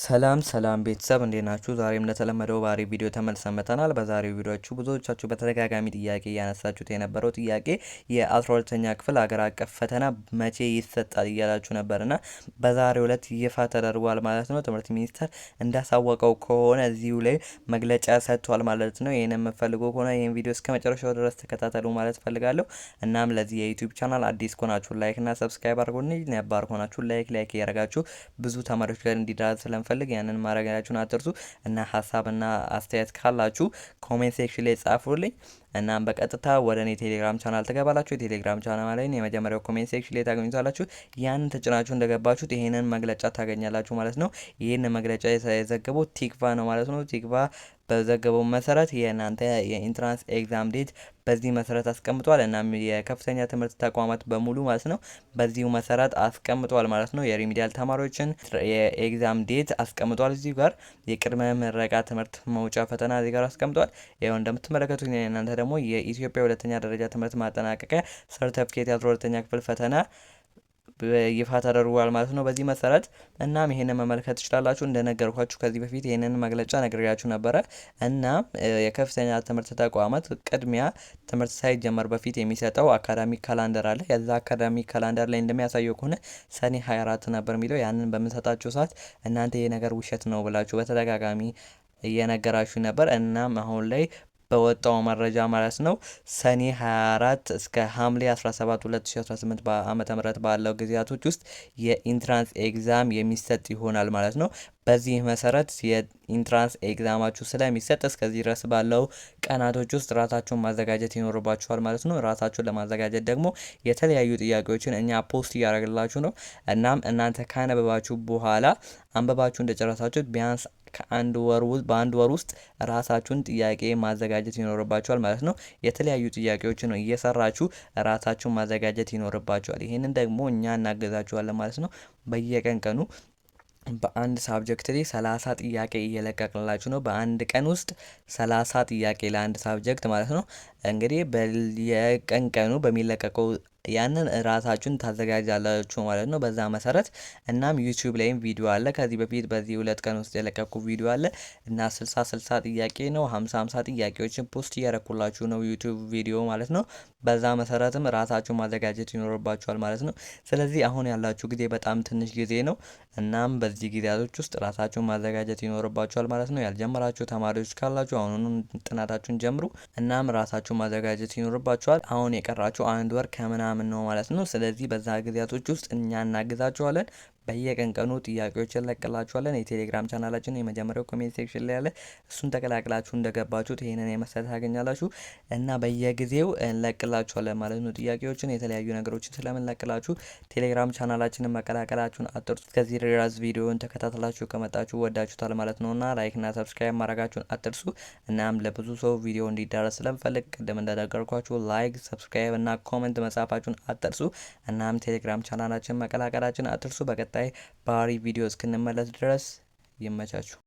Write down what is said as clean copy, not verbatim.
ሰላም ሰላም ቤተሰብ እንዴት ናችሁ? ዛሬም እንደተለመደው በአሪፍ ቪዲዮ ተመልሰን መጥተናል። በዛሬው ቪዲዮችሁ ብዙዎቻችሁ በተደጋጋሚ ጥያቄ እያነሳችሁት የነበረው ጥያቄ የ12ኛ ክፍል ሀገር አቀፍ ፈተና መቼ ይሰጣል እያላችሁ ነበርና በዛሬው ዕለት ይፋ ተደርጓል ማለት ነው። ትምህርት ሚኒስቴር እንዳሳወቀው ከሆነ እዚሁ ላይ መግለጫ ሰጥቷል ማለት ነው። ይህን የምፈልገው ከሆነ ይህን ቪዲዮ እስከ መጨረሻው ድረስ ተከታተሉ ማለት ፈልጋለሁ። እናም ለዚህ የዩቲዩብ ቻናል አዲስ ከሆናችሁ ላይክ እና ሰብስክራይብ አድርጉልኝ። ነባር ከሆናችሁ ላይክ እያደረጋችሁ ብዙ ተማሪዎች ጋር እንዲደርስ ስለምፈልግ ያንን ማድረጋችሁን አትርሱ እና ሀሳብና አስተያየት ካላችሁ ኮሜንት ሴክሽን ላይ ጻፉልኝ። እናም በቀጥታ ወደ እኔ ቴሌግራም ቻናል ትገባላችሁ። የቴሌግራም ቻናል ላይ የመጀመሪያው ኮሜንት ሴክሽን ላይ ታገኙታላችሁ። ያንን ተጭናችሁ እንደገባችሁት ይሄንን መግለጫ ታገኛላችሁ ማለት ነው። ይህን መግለጫ የዘገበው ቲክቫ ነው ማለት ነው። ቲክቫ በዘገበው መሰረት የእናንተ የኢንትራንስ ኤግዛም ዴት በዚህ መሰረት አስቀምጧል። እናም የከፍተኛ ትምህርት ተቋማት በሙሉ ማለት ነው በዚሁ መሰረት አስቀምጧል ማለት ነው። የሪሚዲያል ተማሪዎችን የኤግዛም ዴት አስቀምጧል። እዚሁ ጋር የቅድመ ምረቃ ትምህርት መውጫ ፈተና እዚህ ጋር አስቀምጧል። ይኸው እንደምትመለከቱት እናንተ ደግሞ የኢትዮጵያ ሁለተኛ ደረጃ ትምህርት ማጠናቀቂያ ሰርተፍኬት የ12ኛ ክፍል ፈተና ይፋ ተደርጓል ማለት ነው በዚህ መሰረት። እናም ይሄንን መመልከት ትችላላችሁ። እንደነገርኳችሁ ከዚህ በፊት ይሄንን መግለጫ ነግሬያችሁ ነበረ። እናም የከፍተኛ ትምህርት ተቋማት ቅድሚያ ትምህርት ሳይጀመር በፊት የሚሰጠው አካዳሚክ ካላንደር አለ። የዛ አካዳሚክ ካላንደር ላይ እንደሚያሳየው ከሆነ ሰኔ 24 ነበር የሚለው። ያንን በምንሰጣችሁ ሰዓት እናንተ ይሄ ነገር ውሸት ነው ብላችሁ በተደጋጋሚ እየነገራችሁ ነበር። እናም አሁን ላይ በወጣው መረጃ ማለት ነው ሰኔ 24 እስከ ሐምሌ 17 2018 በዓመተ ምህረት ባለው ጊዜያቶች ውስጥ የኢንትራንስ ኤግዛም የሚሰጥ ይሆናል ማለት ነው። በዚህ መሰረት የኢንትራንስ ኤግዛማችሁ ስለሚሰጥ እስከዚህ ድረስ ባለው ቀናቶች ውስጥ ራሳችሁን ማዘጋጀት ይኖርባችኋል ማለት ነው። ራሳችሁን ለማዘጋጀት ደግሞ የተለያዩ ጥያቄዎችን እኛ ፖስት እያደረግላችሁ ነው። እናም እናንተ ካነበባችሁ በኋላ አንበባችሁ እንደጨረሳችሁት ቢያንስ በአንድ ወር ውስጥ ራሳችሁን ጥያቄ ማዘጋጀት ይኖርባችኋል ማለት ነው። የተለያዩ ጥያቄዎችን ነው እየሰራችሁ ራሳችሁን ማዘጋጀት ይኖርባችኋል። ይህንን ደግሞ እኛ እናገዛችኋለን ማለት ነው። በየቀኑ በአንድ ሳብጀክት ላይ 30 ጥያቄ እየለቀቅላችሁ ነው። በአንድ ቀን ውስጥ 30 ጥያቄ ለአንድ ሳብጀክት ማለት ነው። እንግዲህ ቀኑ በሚለቀቀው ያንን ራሳችሁን ታዘጋጃላችሁ ማለት ነው። በዛ መሰረት እናም ዩቲዩብ ላይም ቪዲዮ አለ። ከዚህ በፊት በዚህ 2 ቀን ውስጥ የለቀቁ ቪዲዮ አለ እና 60 ጥያቄ ነው 50 ጥያቄዎችን ፖስት እያረኩላችሁ ነው ዩቲዩብ ቪዲዮ ማለት ነው። በዛ መሰረትም ራሳችሁን ማዘጋጀት ይኖርባችኋል ማለት ነው። ስለዚህ አሁን ያላችሁ ጊዜ በጣም ትንሽ ጊዜ ነው። እናም በዚህ ጊዜያቶች ውስጥ ራሳችሁን ማዘጋጀት ይኖርባችኋል ማለት ነው። ያልጀመራችሁ ተማሪዎች ካላችሁ አሁኑኑ ጥናታችሁን ጀምሩ። እናም ራሳችሁን ማዘጋጀት ይኖርባችኋል። አሁን የቀራችሁ 1 ወር ከምናምን ነው ማለት ነው። ስለዚህ በዛ ጊዜያቶች ውስጥ እኛ እናግዛችኋለን። በየቀኑ ጥያቄዎችን እንለቅላችኋለን። የቴሌግራም ቻናላችን የመጀመሪያው ኮሜንት ሴክሽን ላይ ያለ እሱን ተቀላቅላችሁ እንደገባችሁት ይሄንን የመሰለ ታገኛላችሁ እና በየጊዜው እንለቅላችኋለን ማለት ነው። ጥያቄዎችን የተለያዩ ነገሮችን ስለምንለቅላችሁ ቴሌግራም ቻናላችንን መቀላቀላችሁን አትርሱ። እስከዚህ ድረስ ቪዲዮውን ተከታተላችሁ ከመጣችሁ ወዳችሁታል ማለት ነውና ላይክ እና ሰብስክራይብ ማድረጋችሁን አትርሱ። እናም ለብዙ ሰው ቪዲዮ እንዲዳረስ ስለምፈልግ ቅድም እንደነገርኳችሁ ላይክ፣ ሰብስክራይብ እና ኮሜንት መጻፋችሁን አትርሱ። እናም ቴሌግራም ቻናላችን መቀላቀላችን አትርሱ። በቀጣይ በአሪፍ ቪዲዮ እስክንመለስ ድረስ ይመቻችሁ።